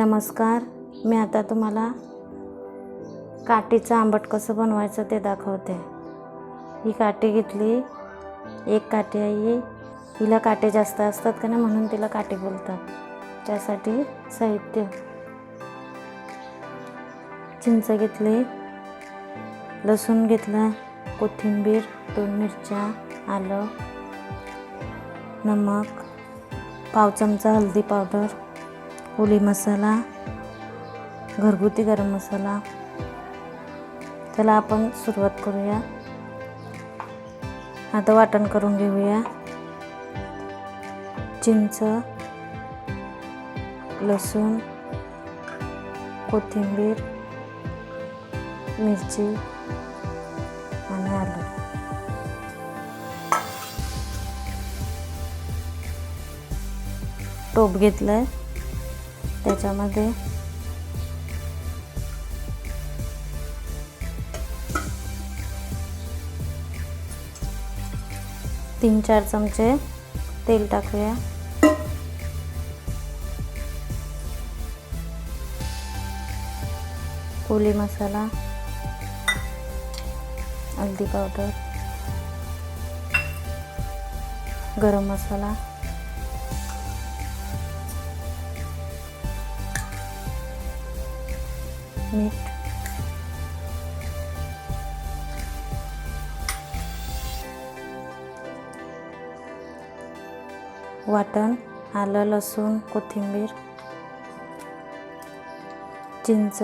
नमस्कार, मी आता तुम्हाला काठीचं आंबट कसं बनवायचं ते दाखवते. ही काठी घेतली, एक काठी आहे. हिला काटे जास्त असतात का नाही म्हणून तिला काठी बोलतात. त्यासाठी साहित्य: चिंच घेतली, लसूण घेतला, कोथिंबीर, 2 मिरच्या, आलं, नमक, पाव चमचा हळदी पावडर, कोली मसाला, घरगुती गरम मसाला. चला आपण सुरुवात करूया. आता वाटण करून घेऊया. चिंच, लसूण, कोथिंबीर, मिरची आणि आलं. टोप घेतलाय, त्याच्यामध्ये तीन 4 चमचे तेल टाकूया. कोली मसाला, हल्दी पावडर, गरम मसाला, मीठ, वाटण, आलं, लसूण, कोथिंबीर, चिंच,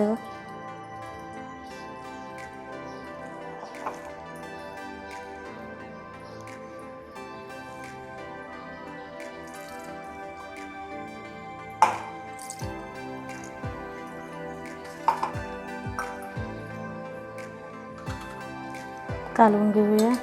कालवून घेऊया.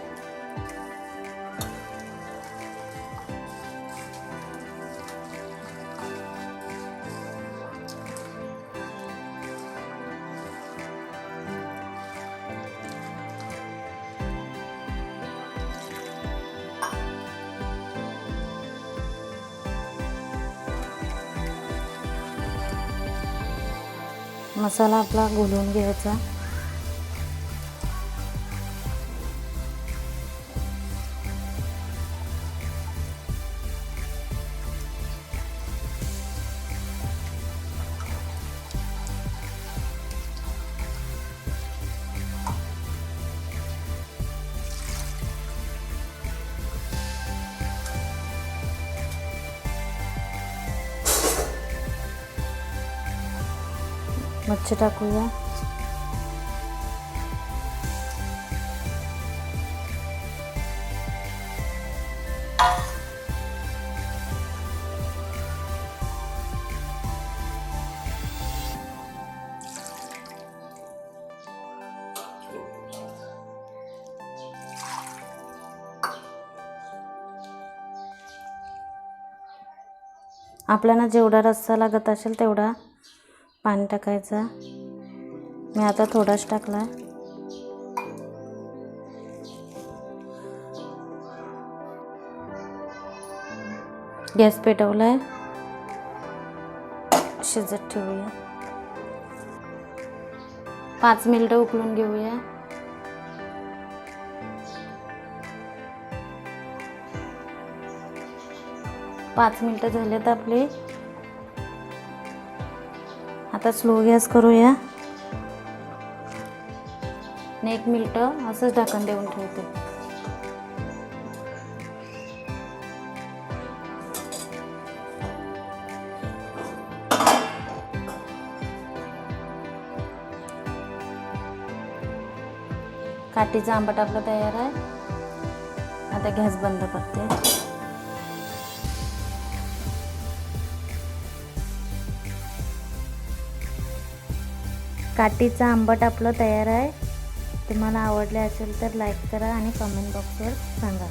मसाला आपला घोलवून घ्यायचा. मच्छी टाकूया. आपल्याला जेवढा रस्सा लागत असेल तेवढा पाणी टाकायचं. मी आता थोडाच टाकला. गॅस पेटवलाय, शिजत ठेवूया. 5 मिनिटं उकळून घेऊया. पाच मिनिटं झालेत आपले. आता स्लो गॅस करूया आणि 1 मिनिट असंच झाकण देऊन ठेवते. काठीचा आंबट आपला तयार आहे. आता गॅस बंद करते. काठीचा आंबट आपलं तयार आहे. तुम्हाला आवडले असेल तर लाईक करा आणि कमेंट बॉक्सवर सांगा.